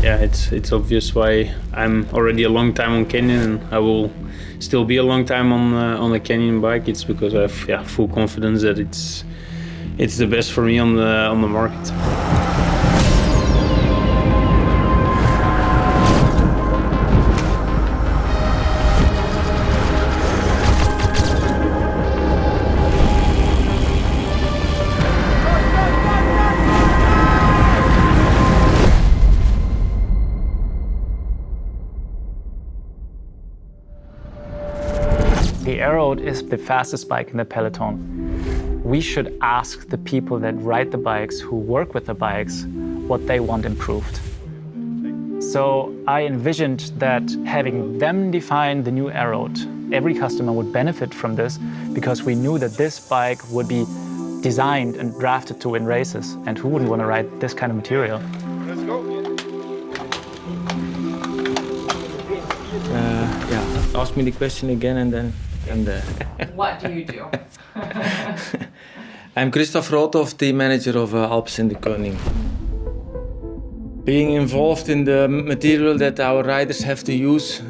Yeah, it's obvious why I'm already a long time on Canyon, and I will still be a long time on a Canyon bike. It's because I have full confidence that it's the best for me on the market. The Aeroad is the fastest bike in the peloton. We should ask the people that ride the bikes, who work with the bikes, what they want improved. So I envisioned that having them define the new Aeroad, every customer would benefit from this because we knew that this bike would be designed and drafted to win races. And who wouldn't want to ride this kind of material? Let's go. Ask me the question again and then... What do you do? I'm Christoph Roothoff, the manager of Alpes in the Koning. Being involved in the material that our riders have to use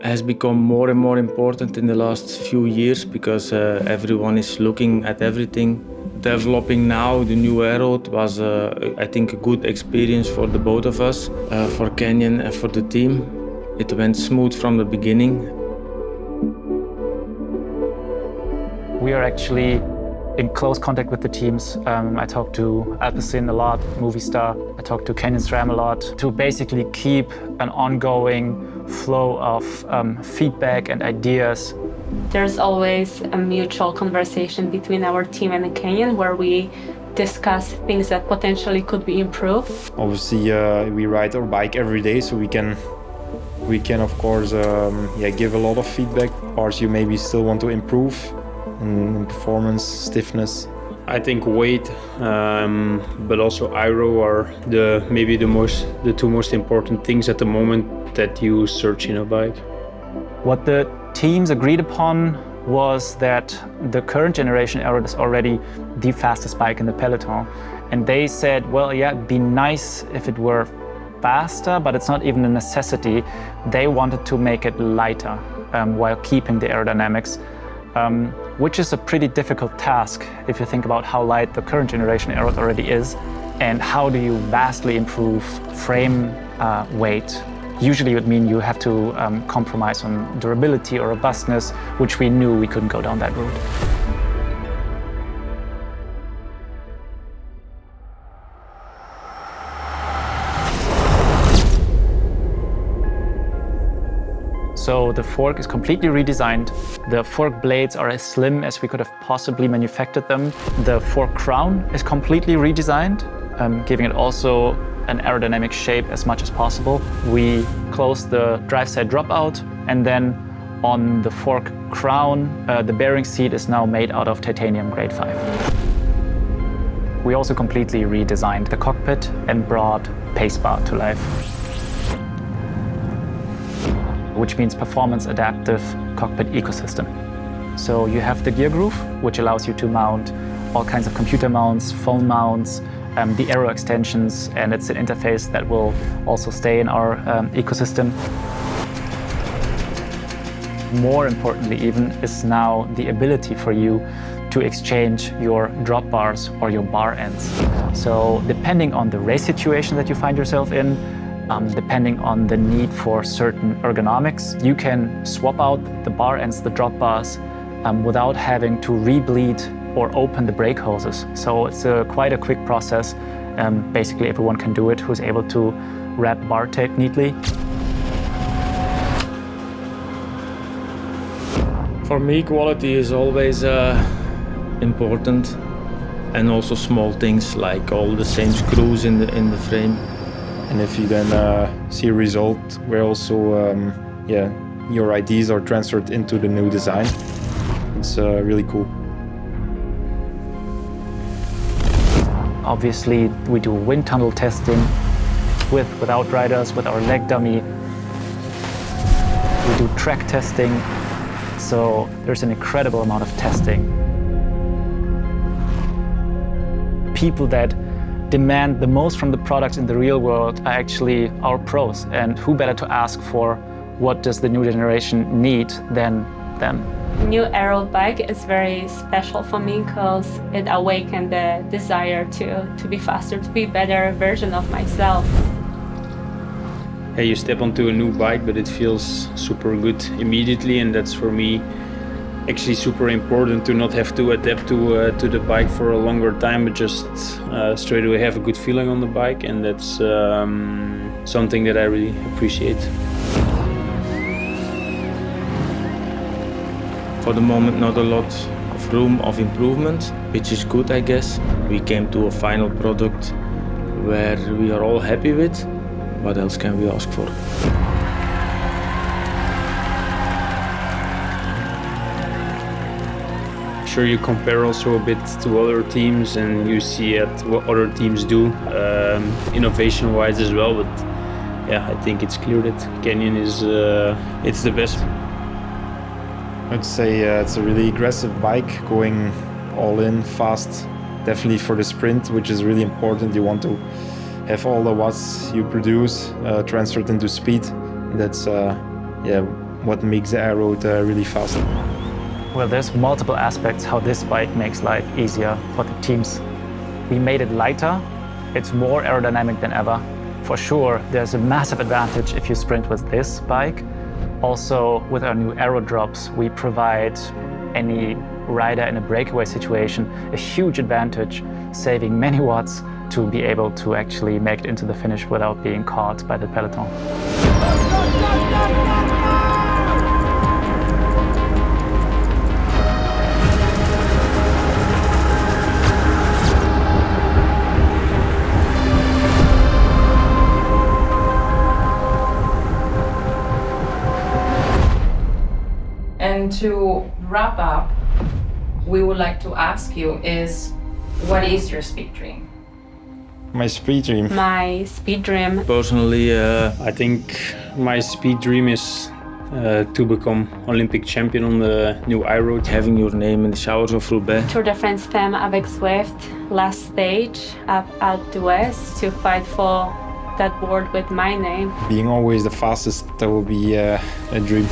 has become more and more important in the last few years because everyone is looking at everything. Developing now the new Aeroad was, I think, a good experience for the both of us, for Canyon and for the team. It went smooth from the beginning. We are actually in close contact with the teams. I talk to Alpecin a lot, Movistar. I talk to Canyon SRAM a lot to basically keep an ongoing flow of feedback and ideas. There's always a mutual conversation between our team and the Canyon where we discuss things that potentially could be improved. Obviously, we ride our bike every day, so we can of course give a lot of feedback. Parts you maybe still want to improve in performance, stiffness. I think weight, but also aero are the two most important things at the moment that you search in a bike. What the teams agreed upon was that the current generation Aeroad is already the fastest bike in the peloton. And they said, well, yeah, it'd be nice if it were faster, but it's not even a necessity. They wanted to make it lighter while keeping the aerodynamics, which is a pretty difficult task if you think about how light the current generation Aeroad already is and how do you vastly improve frame weight. Usually it would mean you have to compromise on durability or robustness, which we knew we couldn't go down that route. So the fork is completely redesigned. The fork blades are as slim as we could have possibly manufactured them. The fork crown is completely redesigned, giving it also an aerodynamic shape as much as possible. We closed the drive side dropout, and then on the fork crown, the bearing seat is now made out of titanium grade 5. We also completely redesigned the cockpit and brought Pacebar to life, which means performance adaptive cockpit ecosystem. So you have the gear groove, which allows you to mount all kinds of computer mounts, phone mounts, the aero extensions, and it's an interface that will also stay in our ecosystem. More importantly even is now the ability for you to exchange your drop bars or your bar ends. So depending on the race situation that you find yourself in, depending on the need for certain ergonomics, you can swap out the bar ends, the drop bars, without having to re-bleed or open the brake hoses. So it's quite a quick process. Basically everyone can do it who's able to wrap bar tape neatly. For me, quality is always important, and also small things like all the same screws in the frame. And if you then see a result where also your ideas are transferred into the new design, it's really cool. Obviously, we do wind tunnel testing with Outriders, with our leg dummy. We do track testing. So there's an incredible amount of testing. People that demand the most from the products in the real world are actually our pros. And who better to ask for what does the new generation need than them? New aero bike is very special for me because it awakened the desire to be faster, to be a better version of myself. Hey, you step onto a new bike, but it feels super good immediately, and that's for me actually super important to not have to adapt to the bike for a longer time, but just straight away have a good feeling on the bike, and that's something that I really appreciate. For the moment, not a lot of room of improvement, which is good, I guess. We came to a final product where we are all happy with. What else can we ask for? Sure, you compare also a bit to other teams, and you see at what other teams do, innovation-wise as well. But yeah, I think it's clear that Canyon is it's the best. I'd say it's a really aggressive bike, going all in fast, definitely for the sprint, which is really important. You want to have all the watts you produce transferred into speed. That's what makes the aero really fast. Well, there's multiple aspects how this bike makes life easier for the teams. We made it lighter, it's more aerodynamic than ever. For sure, there's a massive advantage if you sprint with this bike. Also, with our new aero drops, we provide any rider in a breakaway situation a huge advantage, saving many watts to be able to actually make it into the finish without being caught by the peloton. And to wrap up, we would like to ask you is, what is your speed dream? My speed dream. My speed dream. Personally, I think my speed dream is to become Olympic champion on the new iRoad. having your name in the showers of Roubaix. Tour de France Femme avec Zwift, last stage up Alpe d'Huez to fight for that board with my name. Being always the fastest, that would be a dream.